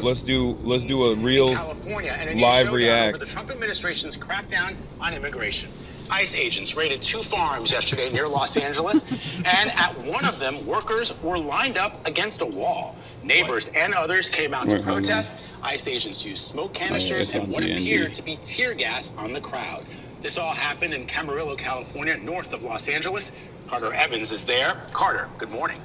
let's do a real California, and a live showdown react. over the Trump administration's crackdown on immigration. ICE agents raided 2 farms yesterday near Los Angeles, and at one of them, workers were lined up against a wall. Neighbors and others came out to protest. ICE agents used smoke canisters and what appeared to be tear gas on the crowd. This all happened in Camarillo, California, north of Los Angeles. Carter Evans is there. Carter, good morning.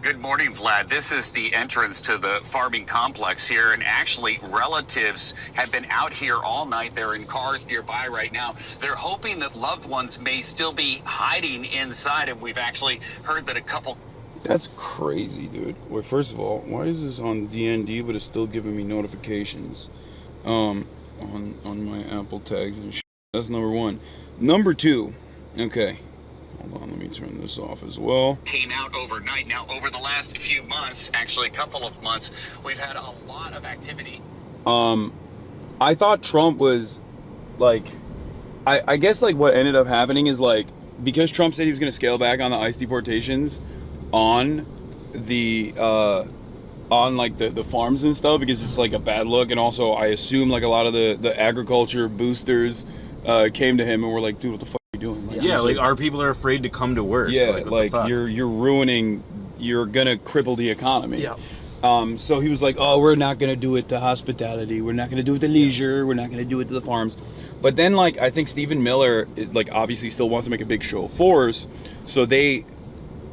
Good morning, Vlad. This is the entrance to the farming complex here, and actually relatives have been out here all night. They're in cars nearby right now. They're hoping that loved ones may still be hiding inside, and we've actually heard that a couple... That's crazy, dude. Wait, first of all, why is this on DND but it's still giving me notifications on my Apple tags and shit? That's number one. Number two, okay. Hold on, let me turn this off as well. Came out overnight. Now, over the last few months, actually a couple of months, we've had a lot of activity. I thought Trump was, like, I guess, like, what ended up happening is, like, because Trump said he was going to scale back on the ICE deportations on the, the farms and stuff, because it's, like, a bad look, and also, I assume, like, a lot of the agriculture boosters came to him and were like, dude, what the fuck? Doing? Like, yeah, like our people are afraid to come to work. Yeah, like you're ruining, you're gonna cripple the economy. Yeah. So he was like, oh, we're not gonna do it to hospitality, we're not gonna do it to leisure, we're not gonna do it to the farms. But then, like, I think Stephen Miller, like, obviously still wants to make a big show of force. So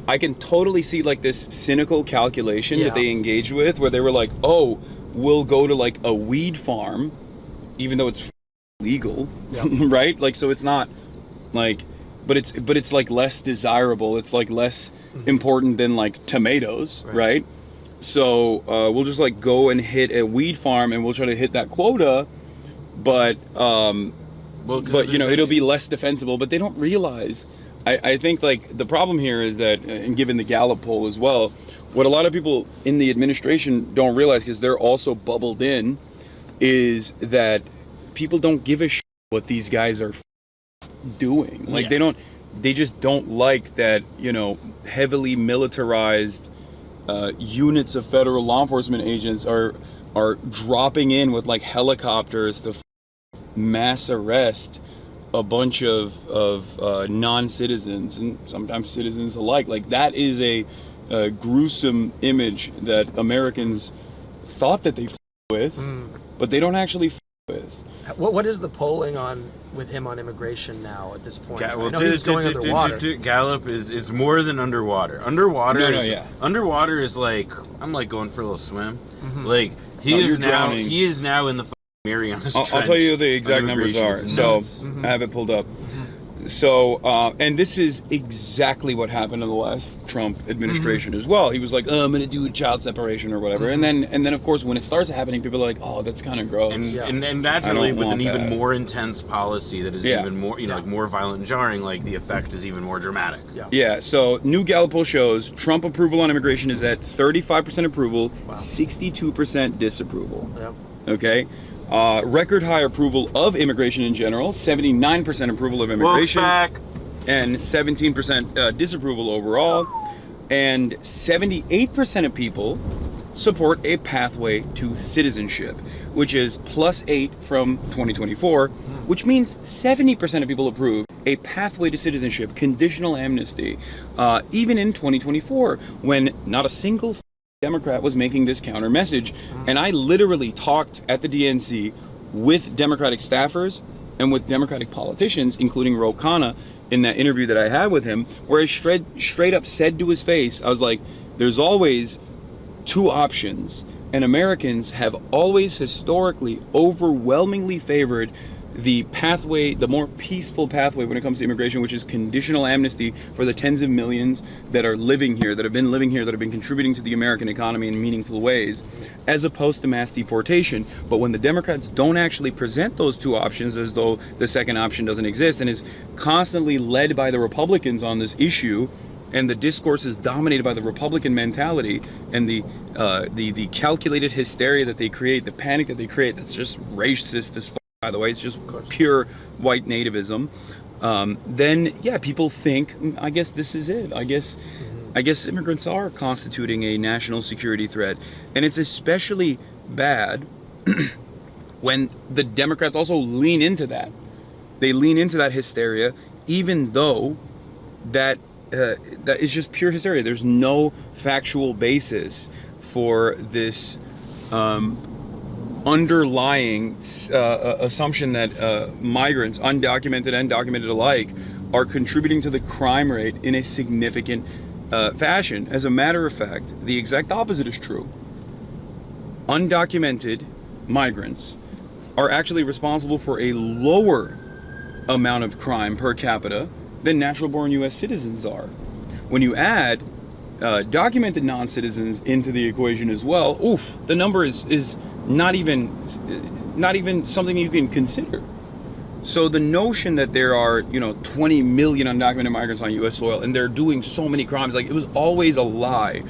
I can totally see, like, this cynical calculation that they engaged with, where they were like, oh, we'll go to, like, a weed farm, even though it's legal, right? Like, so it's not like, but it's like less desirable, it's like less important than like tomatoes, right? So we'll just like go and hit a weed farm and we'll try to hit that quota, but you know, it'll be less defensible. But they don't realize, I think, like, the problem here is that, and given the Gallup poll as well, what a lot of people in the administration don't realize, because they're also bubbled in, is that people don't give a shit what these guys are doing. Like, they just don't like that, you know, heavily militarized units of federal law enforcement agents are dropping in with, like, helicopters to mass arrest a bunch of non-citizens and sometimes citizens alike. Like, that is a gruesome image that Americans thought that they with, but they don't actually with. What is the polling on with him on immigration now at this point? Well, I know he was going underwater. Gallup is more than underwater. Underwater underwater is like, I'm like going for a little swim. Like, he is now in the Marianas Trench. I'll tell you the exact numbers are. So I have it pulled up. So and this is exactly what happened in the last Trump administration as well. He was like, oh, I'm gonna do a child separation or whatever, and then of course when it starts happening, people are like, oh, that's kind of gross. And naturally, with an even more intense policy that is even more, you know, like more violent and jarring, like the effect is even more dramatic. Yeah. So new Gallup poll shows Trump approval on immigration is at 35% approval, 62% disapproval. Okay. Record high approval of immigration in general, 79% approval of immigration, and 17% disapproval overall, and 78% of people support a pathway to citizenship, which is +8 from 2024, which means 70% of people approve a pathway to citizenship, conditional amnesty, even in 2024, when not a single Democrat was making this counter message. And I literally talked at the DNC with Democratic staffers and with Democratic politicians, including Ro Khanna, in that interview that I had with him, where I straight up said to his face, I was like, there's always two options, and Americans have always historically overwhelmingly favored the pathway, the more peaceful pathway when it comes to immigration, which is conditional amnesty for the tens of millions that are living here, that have been living here, that have been contributing to the American economy in meaningful ways, as opposed to mass deportation. But when the Democrats don't actually present those two options, as though the second option doesn't exist, and is constantly led by the Republicans on this issue, and the discourse is dominated by the Republican mentality and the calculated hysteria that they create, the panic that they create, that's just racist as fuck, by the way, it's just pure white nativism, then yeah, people think, I guess this is it. I guess immigrants are constituting a national security threat. And it's especially bad when the Democrats also lean into that. They lean into that hysteria, even though that is just pure hysteria. There's no factual basis for this underlying assumption that migrants, undocumented and documented alike, are contributing to the crime rate in a significant fashion. As a matter of fact, the exact opposite is true. Undocumented migrants are actually responsible for a lower amount of crime per capita than natural-born U.S. citizens are. When you add documented non-citizens into the equation as well, oof, the number is not even something you can consider. So the notion that there are 20 million undocumented migrants on U.S. soil and they're doing so many crimes, like, it was always a lie.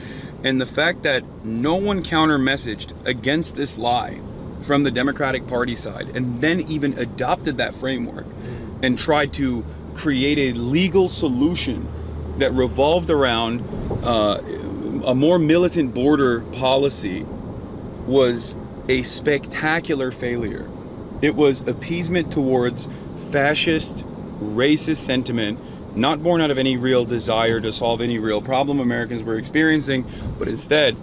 And the fact that no one counter-messaged against this lie from the Democratic Party side, and then even adopted that framework and tried to create a legal solution that revolved around a more militant border policy, was a spectacular failure. It was appeasement towards fascist, racist sentiment, not born out of any real desire to solve any real problem Americans were experiencing, but instead,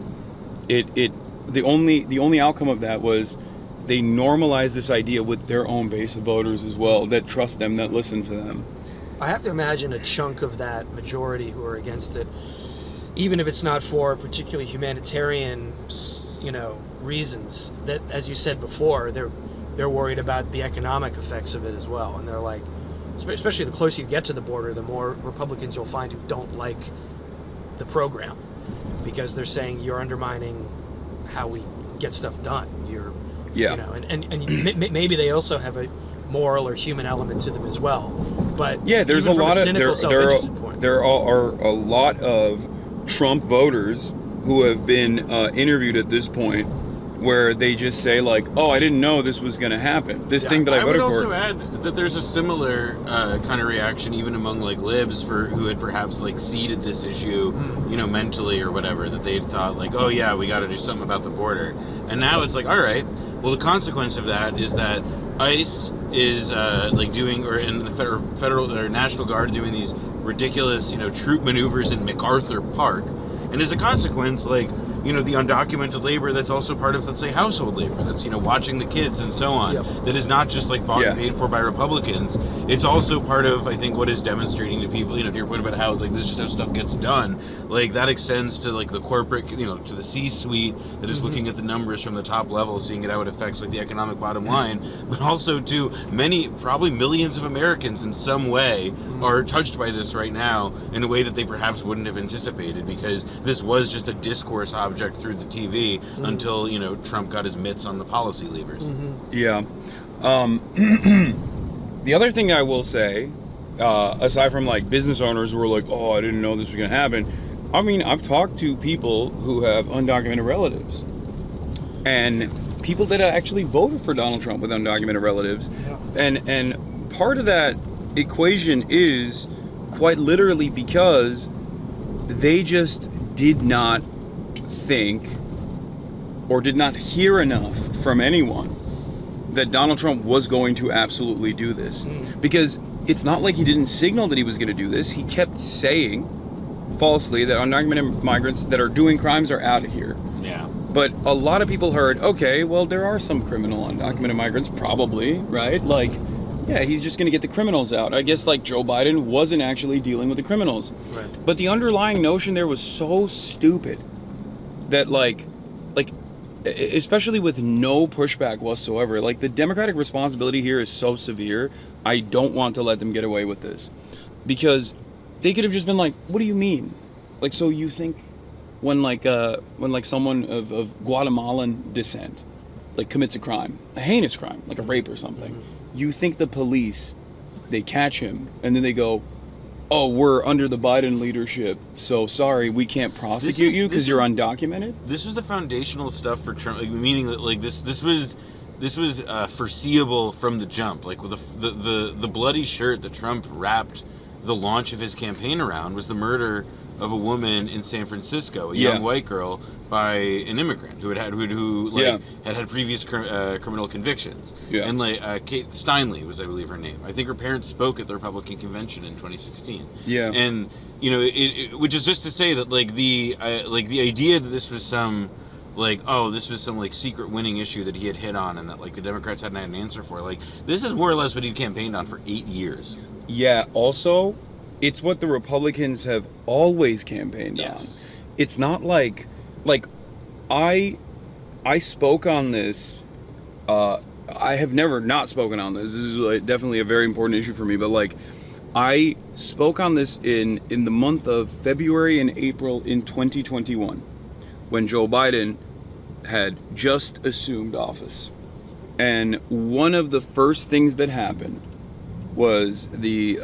the only outcome of that was they normalized this idea with their own base of voters as well, that trust them, that listen to them. I have to imagine a chunk of that majority who are against it, even if it's not for particularly humanitarian, reasons, that, as you said before, they're worried about the economic effects of it as well, and they're like, especially the closer you get to the border, the more Republicans you'll find who don't like the program, because they're saying you're undermining how we get stuff done. And maybe they also have a moral or human element to them as well. But yeah, there's a lot of there are a lot of Trump voters who have been interviewed at this point, where they just say, like, oh, I didn't know this was going to happen. This thing that I voted for. I would also add that there's a similar kind of reaction even among like libs who had perhaps like seeded this issue, mentally or whatever, that they had thought like, oh yeah, we got to do something about the border. And now it's like, all right, well, the consequence of that is that ICE is doing, or in the federal or National Guard doing these ridiculous, troop maneuvers in MacArthur Park. And as a consequence, like, the undocumented labor that's also part of, let's say, household labor, that's, watching the kids and so on, that is not just like bought and paid for by Republicans. It's also part of, I think, what is demonstrating to people, to your point about how, like, this is just how stuff gets done. Like, that extends to, like, the corporate, to the C-suite that is looking at the numbers from the top level, seeing how it affects, like, the economic bottom line, but also to many, probably millions of Americans in some way are touched by this right now in a way that they perhaps wouldn't have anticipated, because this was just a discourse object through the TV until Trump got his mitts on the policy levers. Yeah. The other thing I will say, aside from like business owners who are like, oh, I didn't know this was going to happen. I mean, I've talked to people who have undocumented relatives, and people that actually voted for Donald Trump with undocumented relatives, and part of that equation is quite literally because they just did not think or did not hear enough from anyone that Donald Trump was going to absolutely do this. Because it's not like he didn't signal that he was going to do this. He kept saying falsely that undocumented migrants that are doing crimes are out of here. Yeah. But a lot of people heard, okay, well, there are some criminal undocumented migrants, probably, right? Like, yeah, he's just going to get the criminals out. I guess, like, Joe Biden wasn't actually dealing with the criminals. Right. But the underlying notion there was so stupid that, like, especially with no pushback whatsoever, like, the Democratic responsibility here is so severe. I don't want to let them get away with this, because they could have just been like, what do you mean? Like, so you think when someone of Guatemalan descent, like, commits a crime, a heinous crime, like a rape or something, you think the police, they catch him and then they go, oh, we're under the Biden leadership, so sorry, we can't prosecute you because you're undocumented? This was the foundational stuff for Trump, like, meaning that, like, this was foreseeable from the jump. Like, with the bloody shirt that Trump wrapped the launch of his campaign around was the murder of a woman in San Francisco, a young white girl, by an immigrant who had previous criminal convictions. Yeah. And Kate Steinle was, I believe, her name. I think her parents spoke at the Republican convention in 2016. Yeah. And which is just to say that the idea that this was some secret winning issue that he had hit on and that the Democrats hadn't had an answer for. This is more or less what he'd campaigned on for 8 years. Yeah. Also, it's what the Republicans have always campaigned on. It's not like I spoke on this. I have never not spoken on this. This is definitely a very important issue for me. But I spoke on this in the month of February and April in 2021, when Joe Biden had just assumed office. And one of the first things that happened was the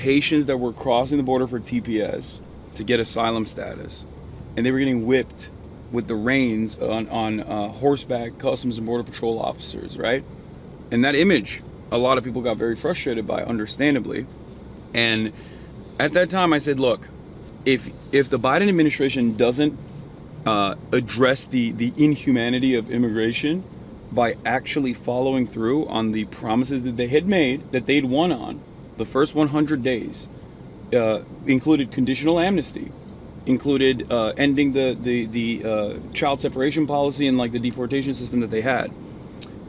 Haitians that were crossing the border for TPS to get asylum status, and they were getting whipped with the reins on horseback Customs and Border Patrol officers, right? And that image, a lot of people got very frustrated by, understandably. And at that time I said, look, if the Biden administration doesn't address the inhumanity of immigration by actually following through on the promises that they had made, that they'd won on, the first 100 days, included conditional amnesty, included ending the child separation policy and the deportation system that they had,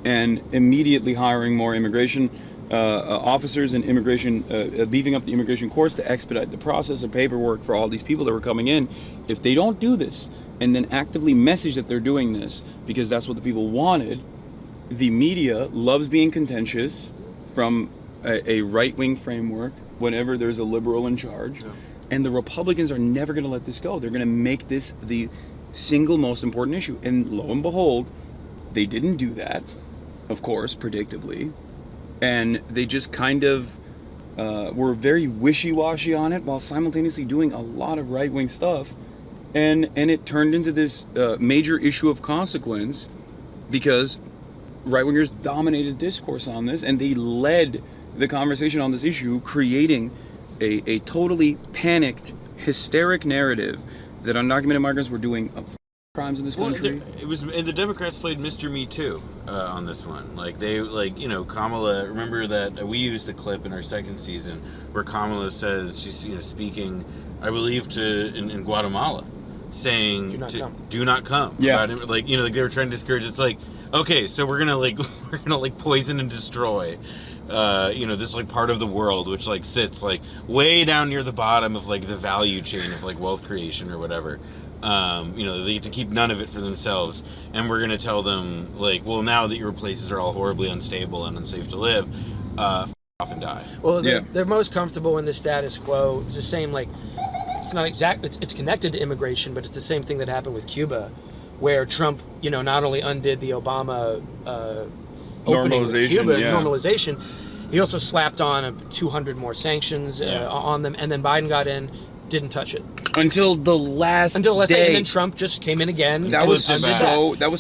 and immediately hiring more immigration officers and beefing up the immigration courts to expedite the process of paperwork for all these people that were coming in. If they don't do this and then actively message that they're doing this because that's what the people wanted, the media loves being contentious from a right-wing framework whenever there's a liberal in charge. Yeah. And the Republicans are never going to let this go. They're going to make this the single most important issue. And lo and behold, they didn't do that, of course, predictably. And they just kind of were very wishy-washy on it while simultaneously doing a lot of right-wing stuff. And it turned into this major issue of consequence because right-wingers dominated discourse on this, and they led the conversation on this issue, creating a totally panicked, hysteric narrative that undocumented migrants were doing crimes in this country. And the Democrats played Mr. Me Too on this one. Kamala, remember that we used the clip in our second season where Kamala says, she's speaking, I believe, in Guatemala, saying do not come. Yeah. They were trying to discourage. It's okay, so we're gonna poison and destroy this part of the world which sits way down near the bottom of the value chain of wealth creation or whatever. They get to keep none of it for themselves, and we're gonna tell them well, now that your places are all horribly unstable and unsafe to live, off and die. Well, they're most comfortable in the status quo. It's the same it's not exact. It's connected to immigration, but it's the same thing that happened with Cuba, where Trump, not only undid the Obama opening with Cuba normalization, he also slapped on 200 more sanctions on them, and then Biden got in, didn't touch it until the last day, and then Trump just came in again. That was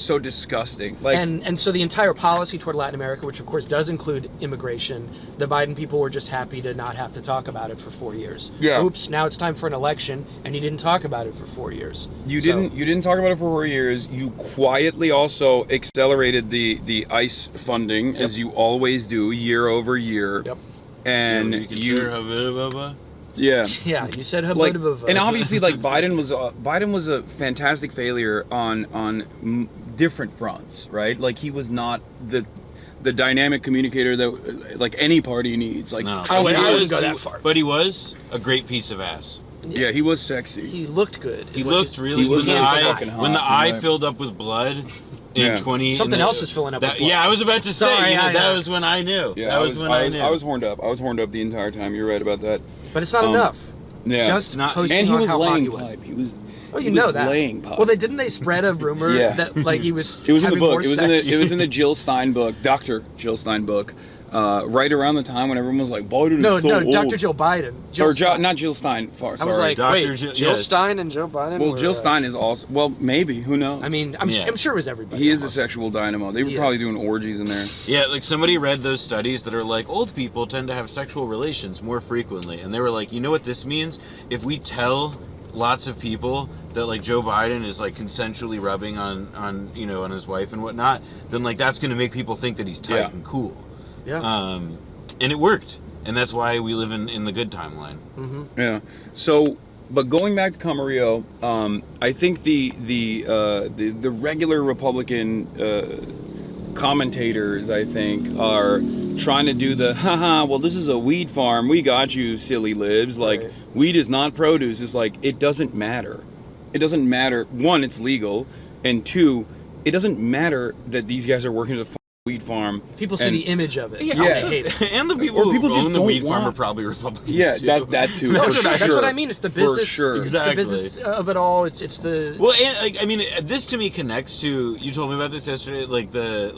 so disgusting. And so the entire policy toward Latin America, which of course does include immigration, the Biden people were just happy to not have to talk about it for 4 years. Yeah. Oops, now it's time for an election, and he didn't talk about it for 4 years. You didn't talk about it for 4 years. You quietly also accelerated the ICE funding, as you always do, year over year. Yep. And Yeah, you said and obviously Biden was a fantastic failure on different fronts, right? He was not the dynamic communicator that any party needs. No. I wouldn't go that far. But he was a great piece of ass. Yeah, he was sexy. He looked good. He looked really. When the eye filled up with blood. Something else is filling up. I was about to say. That was when I knew. Yeah, I knew. I was horned up. I was horned up the entire time. You're right about that. But it's not enough. Yeah, just not. Posting And he on was how laying hot pipe. he was. He was laying pipe. Well, didn't they spread a rumor that he was? It was in the book. It was in the Jill Stein book, Dr. Jill Stein book. right around the time when everyone was like, Biden is so old. Dr. Joe Biden. Not Jill Stein. Sorry. I was like, Dr. wait, Jill Stein and Joe Biden? Well, Jill Stein is also, well, maybe, who knows? I mean, I'm sure it was everybody. He is a sexual dynamo. They were probably doing orgies in there. Yeah, like somebody read those studies that are like, old people tend to have sexual relations more frequently. And they were like, you know what this means? If we tell lots of people that like Joe Biden is like consensually rubbing on his wife and whatnot, then like that's going to make people think that he's tight and cool. Yeah. And it worked, and that's why we live in the good timeline. Mm-hmm. Yeah. So, but going back to Camarillo, I think the regular Republican commentators, I think, are trying to do the well, this is a weed farm, we got you, silly libs. Like, right. Weed is not produce. It's like, it doesn't matter. It doesn't matter. One, it's legal, and two, it doesn't matter that these guys are working at a weed farm. People see the image of it. Yeah, They hate it. And the people who just own the don't weed farm are want- probably Republicans. Yeah, too. that too. No, for that's sure. what I mean. It's the business. For sure. It's Exactly. the business of it all. It's the. Well, and like, I mean, this to me connects to, you told me about this yesterday, like the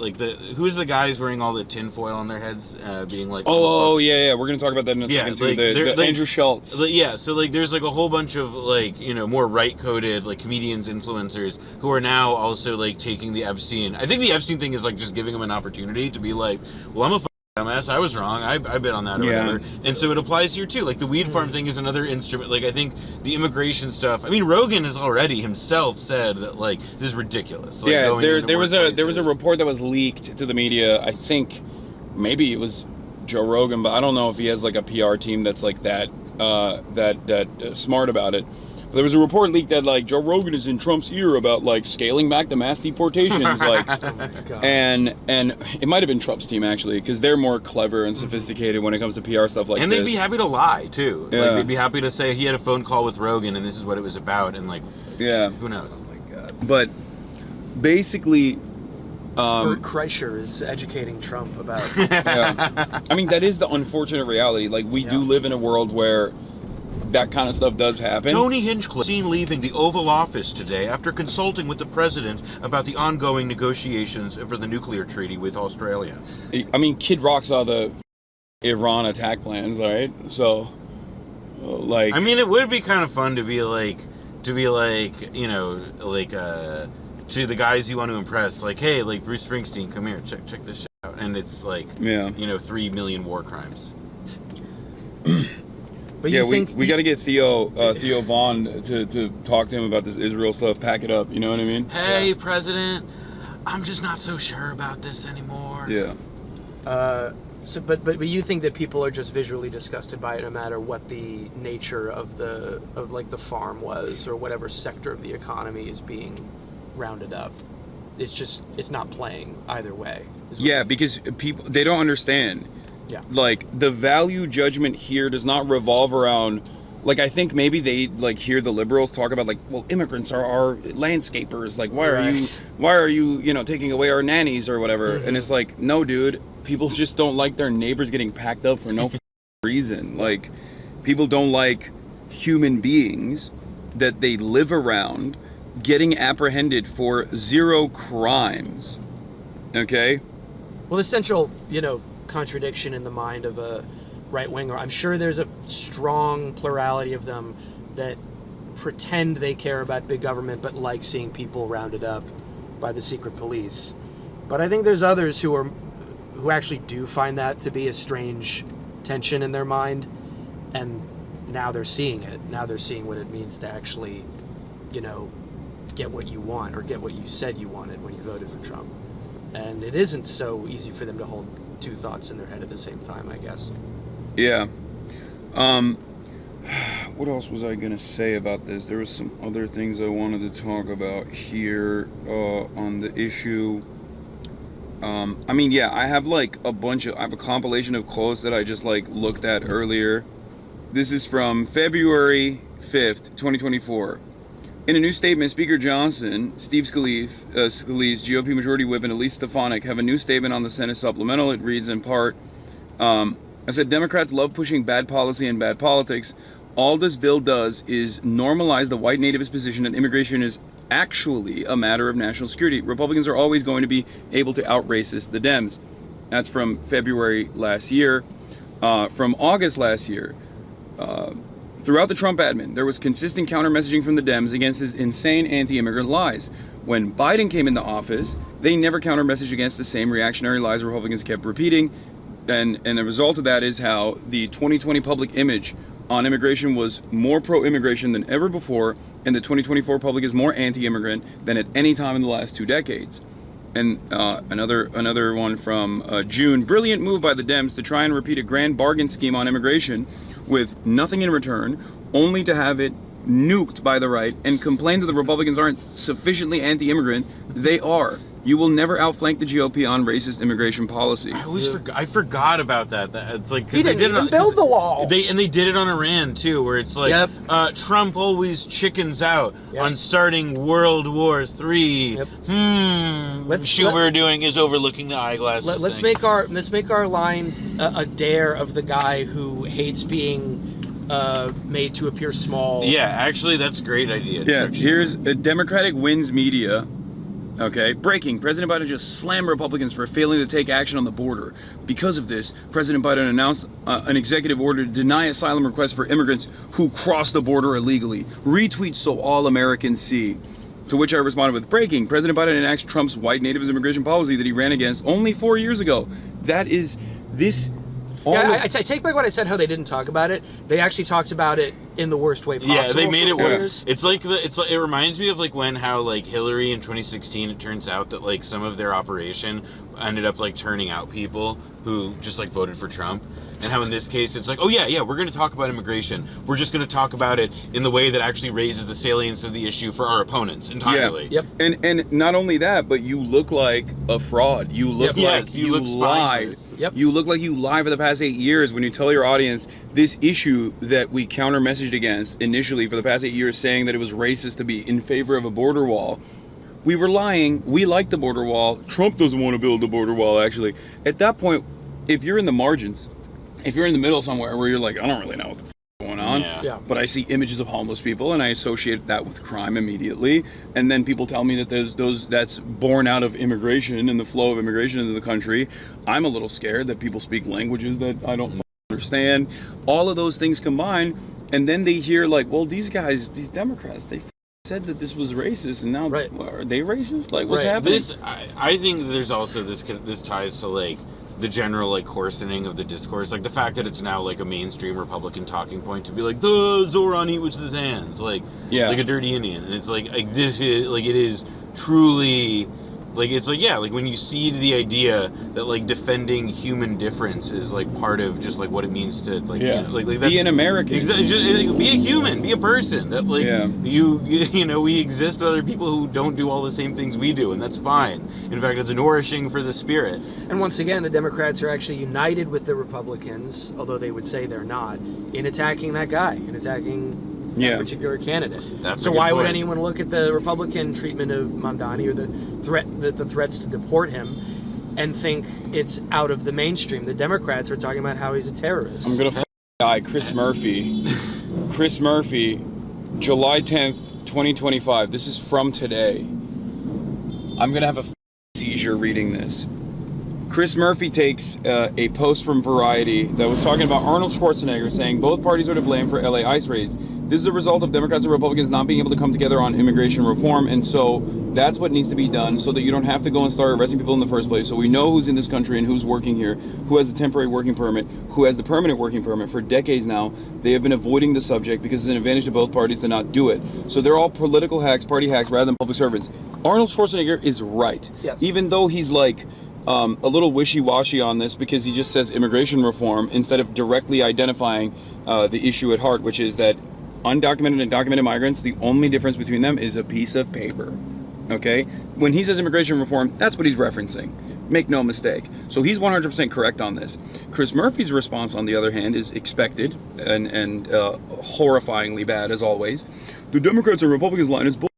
who's the guys wearing all the tinfoil on their heads, being like, Oh yeah, we're gonna talk about that in a second too. like, The they're, like- Andrew Schultz. Yeah, so like there's like a whole bunch of like, more right-coded like comedians, influencers who are now also like taking the Epstein. I think the Epstein thing is like just giving them an opportunity to be like, well, I'm a dumbass, I was wrong, I bit on that or whatever. And so it applies here too. Like the weed farm thing is another instrument. Like I think the immigration stuff, I mean, Rogan has already himself said that like this is ridiculous. Like, Yeah, going there was a workplaces. report that was leaked to the media. I think maybe it was Joe Rogan, but I don't know if he has like a PR team that's like that smart about it. But there was a report leaked that like Joe Rogan is in Trump's ear about like scaling back the mass deportations, like, Oh my God. and it might have been Trump's team actually, because they're more clever and sophisticated when it comes to PR stuff like And this. they'd be happy to lie too. Yeah. Like they'd be happy to say he had a phone call with Rogan and this is what it was about, and like, Yeah, who knows? Oh my God. but basically. Bert Kreischer is educating Trump about. Yeah. I mean, that is the unfortunate reality. Like, we do live in a world where that kind of stuff does happen. Tony Hinchcliffe seen leaving the Oval Office today after consulting with the president about the ongoing negotiations for the nuclear treaty with Australia. I mean, Kid Rock saw the Iran attack plans, right? So, like, I mean, it would be kind of fun to be like, to the guys you want to impress, like, hey, like Bruce Springsteen, come here, check this shit out, and it's like, 3 million war crimes. But yeah, you think we got to get Theo Vaughn to talk to him about this Israel stuff. Pack it up, you know what I mean? Hey, President, I'm just not so sure about this anymore. Yeah. But you think that people are just visually disgusted by it, no matter what the nature of the farm was or whatever sector of the economy is being rounded up. It's not playing either way. Yeah, because people, they don't understand. Yeah. Like, the value judgment here does not revolve around, like, I think maybe they like hear the liberals talk about like, well, immigrants are landscapers. Like, why are you taking away our nannies or whatever? Mm-hmm. And it's like, no, dude, people just don't like their neighbors getting packed up for no reason. Like, people don't like human beings that they live around getting apprehended for zero crimes. Okay? Well, the central, contradiction in the mind of a right-winger, I'm sure there's a strong plurality of them that pretend they care about big government but like seeing people rounded up by the secret police. But I think there's others who actually do find that to be a strange tension in their mind, and now they're seeing it. Now they're seeing what it means to actually, get what you want or get what you said you wanted when you voted for Trump. And it isn't so easy for them to hold two thoughts in their head at the same time, I guess. Yeah. What else was I gonna say about this? There was some other things I wanted to talk about here on the issue. I have like I have a compilation of quotes that I just like looked at earlier. This is from February 5th, 2024. In a new statement, Speaker Johnson, Steve Scalise, GOP Majority Whip, and Elise Stefanik have a new statement on the Senate supplemental. It reads in part, I said, Democrats love pushing bad policy and bad politics. All this bill does is normalize the white nativist position that immigration is actually a matter of national security. Republicans are always going to be able to out-racist the Dems. That's from February last year. From August last year, throughout the Trump admin, there was consistent counter-messaging from the Dems against his insane anti-immigrant lies. When Biden came into office, they never counter-messaged against the same reactionary lies Republicans kept repeating. And the result of that is how the 2020 public image on immigration was more pro-immigration than ever before, and the 2024 public is more anti-immigrant than at any time in the last 2 decades. And another one from June. Brilliant move by the Dems to try and repeat a grand bargain scheme on immigration with nothing in return, only to have it nuked by the right and complain that the Republicans aren't sufficiently anti-immigrant. They are. You will never outflank the GOP on racist immigration policy. I forgot about that. It's like he didn't even build the wall. They did it on Iran too, where it's like Trump always chickens out on starting World War III. Schumer is overlooking the eyeglasses. Let's make our line a dare of the guy who hates being made to appear small. Yeah, actually, that's a great idea. Yeah, here's a Democratic wins media. Okay, breaking. President Biden just slammed Republicans for failing to take action on the border. Because of this, President Biden announced an executive order to deny asylum requests for immigrants who cross the border illegally. Retweet so all Americans see. To which I responded with breaking. President Biden enacts Trump's white nativist immigration policy that he ran against only 4 years ago. That is this. I take back what I said. How they didn't talk about it. They actually talked about it in the worst way possible. Yeah, they made it worse. It's like it reminds me of like when Hillary in 2016. It turns out that like some of their operation ended up like turning out people who just like voted for Trump. And how in this case it's like, oh yeah, we're going to talk about immigration. We're just going to talk about it in the way that actually raises the salience of the issue for our opponents entirely. Yeah. Yep. And not only that, but you look like a fraud. You look like you lied. Yep. You look like you lied for the past 8 years when you tell your audience this issue that we counter-messaged against initially for the past 8 years, saying that it was racist to be in favor of a border wall. We were lying. We like the border wall. Trump doesn't want to build a border wall, actually. At that point, if you're in the margins, if you're in the middle somewhere where you're like, I don't really know what the f is going on, but I see images of homeless people and I associate that with crime immediately, and then people tell me that that's born out of immigration and the flow of immigration into the country, I'm a little scared that people speak languages that I don't understand. All of those things combined, and then they hear like, well, these guys, these Democrats, they said that this was racist, and now are they racist? Like, what's happening? I think there's also this ties to like the general like coarsening of the discourse, like the fact that it's now like a mainstream Republican talking point to be like the Zoran eat with his hands, like a dirty Indian, and it's like this is like it is truly like it's like like when you see the idea that like defending human difference is like part of just like what it means to like like that's, be an American, be a human, be a person, that like you know we exist with other people who don't do all the same things we do, and that's fine. In fact, it's nourishing for the spirit. And once again, the Democrats are actually united with the Republicans, although they would say they're not, in attacking that guy, in attacking that particular candidate. That's so why would anyone look at the Republican treatment of Mamdani or the threats to deport him and think it's out of the mainstream? The Democrats are talking about how he's a terrorist. I'm gonna guy Chris Murphy, July 10th, 2025. This is from today. I'm gonna have a seizure reading this. Chris Murphy takes a post from Variety that was talking about Arnold Schwarzenegger, saying both parties are to blame for LA ICE raids. This is a result of Democrats and Republicans not being able to come together on immigration reform, and so that's what needs to be done so that you don't have to go and start arresting people in the first place. So we know who's in this country and who's working here, who has the temporary working permit, who has the permanent working permit. For decades now, they have been avoiding the subject because it's an advantage to both parties to not do it. So they're all political hacks, party hacks, rather than public servants. Arnold Schwarzenegger is right. Yes. Even though he's like a little wishy-washy on this because he just says immigration reform instead of directly identifying the issue at heart, which is that undocumented and documented migrants, the only difference between them is a piece of paper. Okay? When he says immigration reform, that's what he's referencing. Make no mistake. So he's 100% correct on this. Chris Murphy's response, on the other hand, is expected and horrifyingly bad, as always. The Democrats and Republicans line is bull.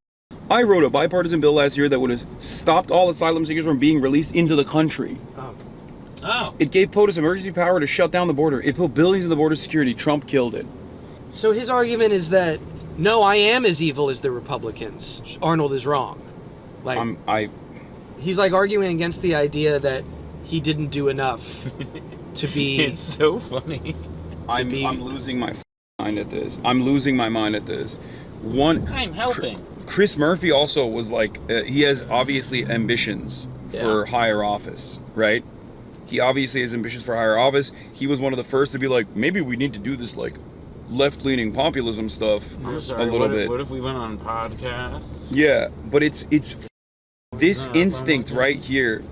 I wrote a bipartisan bill last year that would have stopped all asylum seekers from being released into the country. Oh. It gave POTUS emergency power to shut down the border. It put billions in the border security. Trump killed it. So his argument is that, no, I am as evil as the Republicans. Arnold is wrong. Like, he's like arguing against the idea that he didn't do enough to be. It's so funny. I'm losing my mind at this. I'm losing my mind at this. I'm helping. Chris Murphy also was like, he has obviously ambitions for higher office, right? He obviously has ambitions for higher office. He was one of the first to be like, maybe we need to do this like left-leaning populism stuff I'm sorry, a little bit. What if we went on podcasts? Yeah, but it's this instinct right here